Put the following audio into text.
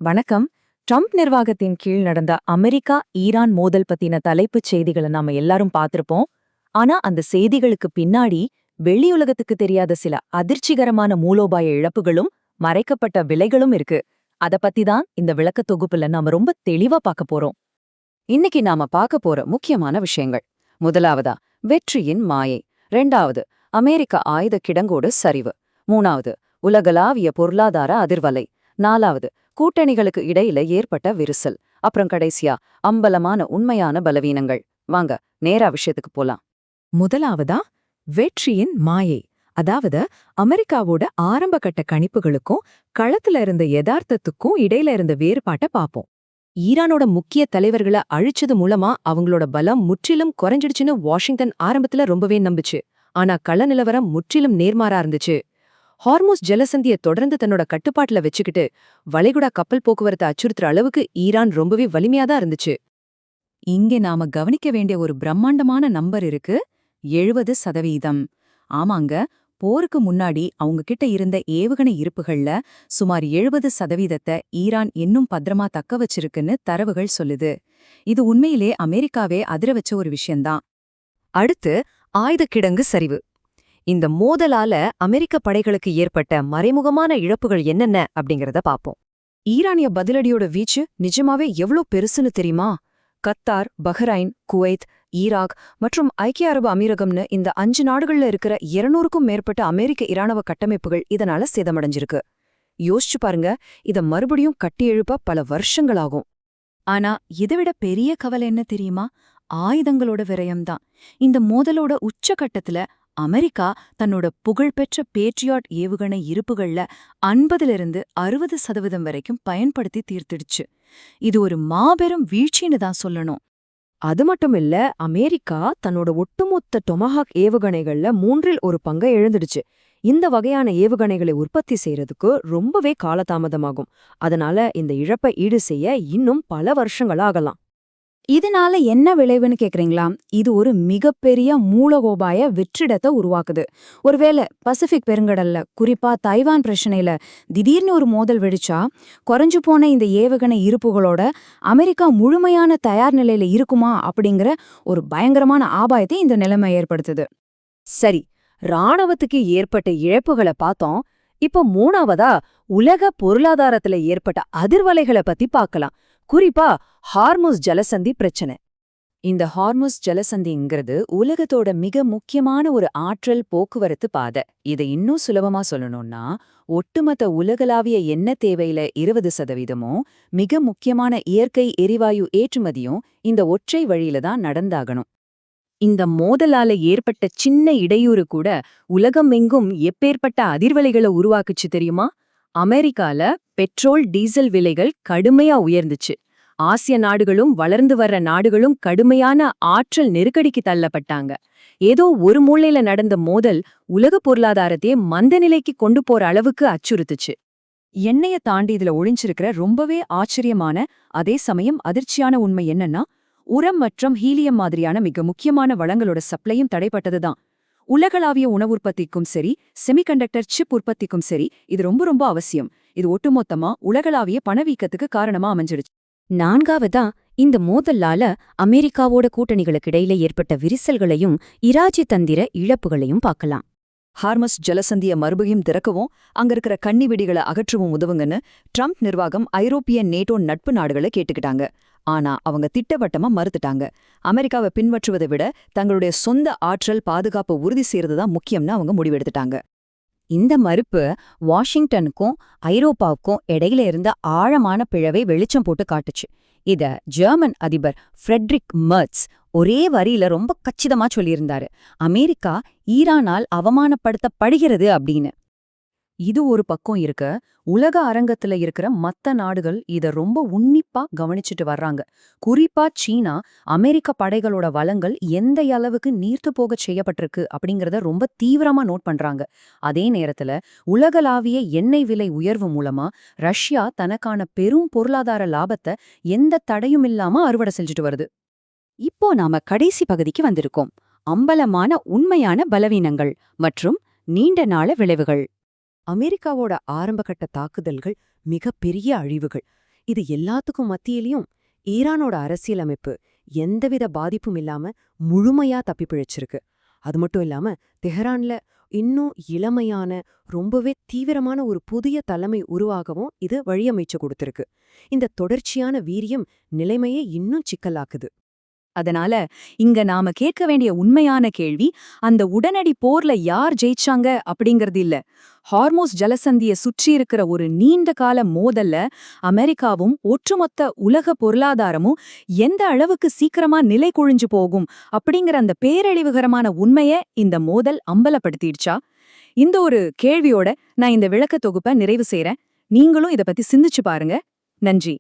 வணக்கம். ட்ரம்ப் நிர்வாகத்தின் கீழ் நடந்த அமெரிக்கா ஈரான் மோதல் பத்தின தலைப்புச் செய்திகளை நாம எல்லாரும் பார்த்திருப்போம். ஆனா அந்த செய்திகளுக்கு பின்னாடி வெளியுலகத்துக்கு தெரியாத சில அதிர்ச்சிகரமான மூலோபாய இழப்புகளும் மறைக்கப்பட்ட விலைகளும் இருக்கு. அத பத்தி தான் இந்த விளக்கத் தொகுப்புல நாம ரொம்ப தெளிவா பார்க்க போறோம். இன்னைக்கு நாம பார்க்க போற முக்கியமான விஷயங்கள். முதலாவதா, வெற்றியின் மாயை. 2வது, அமெரிக்க ஆயுத கிடங்கோடு சரிவு. 3வது, உலகளாவிய பொருளாதார அதிர்வலை. 4வது, கூட்டணிகளுக்கு இடையில ஏற்பட்ட விரிசல். அப்புறம் கடைசியா, அம்பலமான உண்மையான பலவீனங்கள். வாங்க நேரா விஷயத்துக்கு போலாம். முதலாவதா, வெற்றியின் மாயை. அதாவது அமெரிக்காவோட ஆரம்பகட்ட கணிப்புகளுக்கும் களத்துல இருந்த யதார்த்தத்துக்கும் இடையில இருந்த வேறுபாட்டை பார்ப்போம். ஈரானோட முக்கிய தலைவர்களை அழிச்சது மூலமா அவங்களோட பலம் முற்றிலும் குறைஞ்சிடுச்சுன்னு வாஷிங்டன் ஆரம்பத்துல ரொம்பவே நம்புச்சு. ஆனா கள நிலவரம் முற்றிலும் நேர்மாறா இருந்துச்சு. ஹார்மோஸ் ஜலசந்திய தொடர்ந்து தன்னோட கட்டுப்பாட்டுல வச்சுக்கிட்டு வளைகுடா கப்பல் போக்குவரத்தை அச்சுறுத்துற அளவுக்கு ஈரான் ரொம்பவே வலிமையாதான் இருந்துச்சு. இங்கே நாம கவனிக்க வேண்டிய ஒரு பிரம்மாண்டமான நம்பர் இருக்கு, 70%. ஆமாங்க, போருக்கு முன்னாடி அவங்க கிட்ட இருந்த ஏவுகணை இருப்புகள்ல சுமார் 70% ஈரான் இன்னும் பத்திரமா தக்க வச்சிருக்குன்னு தரவுகள் சொல்லுது. இது உண்மையிலே அமெரிக்காவே அதிர வச்ச ஒரு விஷயம்தான். அடுத்து, ஆயுதக்கிடங்கு சரிவு. இந்த மோதலால அமெரிக்க படைகளுக்கு ஏற்பட்ட மறைமுகமான இழப்புகள் என்னென்ன அப்படிங்கறத பாப்போம். ஈரானிய பதிலடியோட வீச்சு நிஜமாவே எவ்ளோ பெருசுன்னு தெரியுமா? கத்தார், பஹ்ரைன், குவைத், ஈராக் மற்றும் ஐக்கிய அரபு அமீரகம்னு இந்த 5 நாடுகள்ல இருக்கிற 200க்கும் மேற்பட்ட அமெரிக்க இராணுவ கட்டமைப்புகள் இதனால சேதமடைஞ்சிருக்கு. யோசிச்சு பாருங்க, இத மறுபடியும் கட்டியெழுப்ப பல வருஷங்களாகும். ஆனா இதைவிட பெரிய கவலை என்ன தெரியுமா? ஆயுதங்களோட விரயம்தான். இந்த மோதலோட உச்சகட்டத்துல அமெரிக்கா தன்னோட புகழ்பெற்ற பேட்ரியாட் ஏவுகணை இருப்புகள்ல 50% வரைக்கும் பயன்படுத்தி தீர்த்திடுச்சு. இது ஒரு மாபெரும் வீழ்ச்சின்னு தான் சொல்லணும். அது மட்டும் இல்ல, அமெரிக்கா தன்னோட ஒட்டுமொத்த டொமஹாக் ஏவுகணைகள்ல 1/3 ஒரு பங்கை இழந்துடுச்சு. இந்த வகையான ஏவுகணைகளை உற்பத்தி செய்யறதுக்கு ரொம்பவே காலதாமதமாகும். அதனால இந்த இழப்பை ஈடு செய்ய இன்னும் பல வருஷங்கள் ஆகலாம். இதனால என்ன விளைவுன்னு கேக்குறீங்களா? இது ஒரு மிகப்பெரிய மூலகோபாய வெற்றிடத்தை உருவாக்குது. ஒருவேளை பசிபிக் பெருங்கடல்ல, குறிப்பா தைவான் பிரச்சனையில திடீர்னு ஒரு மோதல் வெடிச்சா, குறைஞ்சு போன இந்த ஏவுகணை இருப்புகளோட அமெரிக்கா முழுமையான தயார் நிலையில இருக்குமா அப்படிங்கிற ஒரு பயங்கரமான ஆபாயத்தை இந்த நிலைமை ஏற்படுத்துது. சரி, ராணுவத்துக்கு ஏற்பட்ட இழப்புகளை பார்த்தோம். இப்போ 3வதா, உலக பொருளாதாரத்துல ஏற்பட்ட அதிர்வலைகளை பத்தி பார்க்கலாம். குறிப்பா ஹார்முஸ் ஜலசந்தி பிரச்சனை. இந்த ஹார்முஸ் ஜலசந்திங்கிறது உலகத்தோட மிக முக்கியமான ஒரு ஆற்றல் போக்குவரத்து பாதை. இதை இன்னும் சுலபமா சொல்லணும்னா, ஒட்டுமொத்த உலகளாவிய எண்ணெய் தேவையில 20%, மிக முக்கியமான இயற்கை எரிவாயு ஏற்றுமதியும் இந்த ஒற்றை வழியில தான் நடந்தாகணும். இந்த மோதலால ஏற்பட்ட சின்ன இடையூறு கூட உலகமெங்கும் எப்பேற்பட்ட அதிர்வலைகளை உருவாக்குச்சு தெரியுமா? அமெரிக்கால பெட்ரோல், டீசல் விலைகள் கடுமையா உயர்ந்துச்சு. ஆசிய நாடுகளும் வளர்ந்து வர்ற நாடுகளும் கடுமையான ஆற்றல் நெருக்கடிக்கு தள்ளப்பட்டாங்க. ஏதோ ஒரு மூலையில நடந்த மோதல் உலக பொருளாதாரத்தையே மந்த நிலைக்கு கொண்டு போற அளவுக்கு அச்சுறுத்துச்சு. எண்ணெய தாண்டி இதுல ஒளிஞ்சிருக்கிற ரொம்பவே ஆச்சரியமான, அதே சமயம் அதிர்ச்சியான உண்மை என்னன்னா, உரம் மற்றும் ஹீலியம் மாதிரியான மிக முக்கியமான வளங்களோட சப்ளையும் தடைப்பட்டதுதான். உலகளாவிய உணவு உற்பத்திக்கும் சரி, செமிகண்டக்டர் சிப் உற்பத்திக்கும் சரி, இது ரொம்ப ரொம்ப அவசியம். இது ஒட்டுமொத்தமா உலகளாவிய பணவீக்கத்துக்கு காரணமா அமைஞ்சிடுச்சு. 4வதா, இந்த மோதலால அமெரிக்காவோட கூட்டணிகளுக்கு இடையில ஏற்பட்ட விரிசல்களையும் இராஜ்யதந்திர இழப்புகளையும் பார்க்கலாம். ஹார்மஸ் ஜலசந்திய மறுபடியும் திறக்கவும் அங்க இருக்கிற கன்னி வெடிகளை அகற்றவும் உதவுங்கன்னு ட்ரம்ப் நிர்வாகம் ஐரோப்பிய நேட்டோ நட்பு நாடுகளை கேட்டுக்கிட்டாங்க. ஆனா அவங்க திட்டவட்டமா மறுத்துட்டாங்க. அமெரிக்காவை பின்பற்றுவதை விட தங்களுடைய சொந்த ஆற்றல் பாதுகாப்பை உறுதி செய்யறதுதான் முக்கியம்னு அவங்க முடிவெடுத்துட்டாங்க. இந்த மறுப்பு வாஷிங்டனுக்கும் ஐரோப்பாவுக்கும் இடையில இருந்த ஆழமான பிழவை வெளிச்சம் போட்டு காட்டுச்சு. இத ஜெர்மன் அதிபர் ஃப்ரெட்ரிக் மெர்ட்ஸ் ஒரே வரியில ரொம்ப கச்சிதமா சொல்லியிருந்தாரு. அமெரிக்கா ஈரானால் அவமானப்படுத்தப்படுகிறது அப்படின்னு. இது ஒரு பக்கம் இருக்க, உலக அரங்கத்துல இருக்கிற மத்த நாடுகள் இத ரொம்ப உன்னிப்பா கவனிச்சுட்டு வர்றாங்க. குறிப்பா சீனா அமெரிக்க படைகளோட வளங்கள் எந்த அளவுக்கு நீர்த்து போக செய்யப்பட்டிருக்கு அப்படிங்கறத ரொம்ப தீவிரமா நோட் பண்றாங்க. அதே நேரத்துல உலகளாவிய எண்ணெய் விலை உயர்வு மூலமா ரஷ்யா தனக்கான பெரும் பொருளாதார லாபத்தை எந்த தடையும் இல்லாம அறுவடை செஞ்சுட்டு வருது. இப்போ நாம கடைசி பகுதிக்கு வந்திருக்கோம். அம்பலமான உண்மையான பலவீனங்கள் மற்றும் நீண்ட நாள விளைவுகள். அமெரிக்காவோட ஆரம்பகட்ட தாக்குதல்கள் மிகப்பெரிய அழிவுகள். இது எல்லாத்துக்கும் மத்தியிலயும் ஈரானோட அரசியலமைப்பு எந்தவித பாதிப்பும் இல்லாம முழுமையா தப்பி பிழைச்சிருக்கு. அது மட்டும் இல்லாம தெஹ்ரான்ல இன்னும் இளமையான ரொம்பவே தீவிரமான ஒரு புதிய தலைமை உருவாகவும் இது வழியமைச்சு கொடுத்திருக்கு. இந்த தொடர்ச்சியான வீரியம் நிலைமையை இன்னும் சிக்கலாக்குது. அதனால இங்க நாம கேட்க வேண்டிய உண்மையான கேள்வி அந்த உடனடி போர்ல யார் ஜெயிச்சாங்க அப்படிங்கறது இல்ல. ஹார்மோஸ் ஜலசந்திய சுற்றி இருக்கிற ஒரு நீண்ட கால மோதல்ல அமெரிக்காவும் ஒட்டுமொத்த உலக பொருளாதாரமும் எந்த அளவுக்கு சீக்கிரமா நிலை குழிஞ்சு போகும் அப்படிங்கிற அந்த பேரழிவுகரமான உண்மைய இந்த மோதல் அம்பலப்படுத்திடுச்சா? இந்த ஒரு கேள்வியோட நான் இந்த விளக்க தொகுப்பை நிறைவு செய்றேன். நீங்களும் இத பத்தி சிந்திச்சு பாருங்க. நன்றி.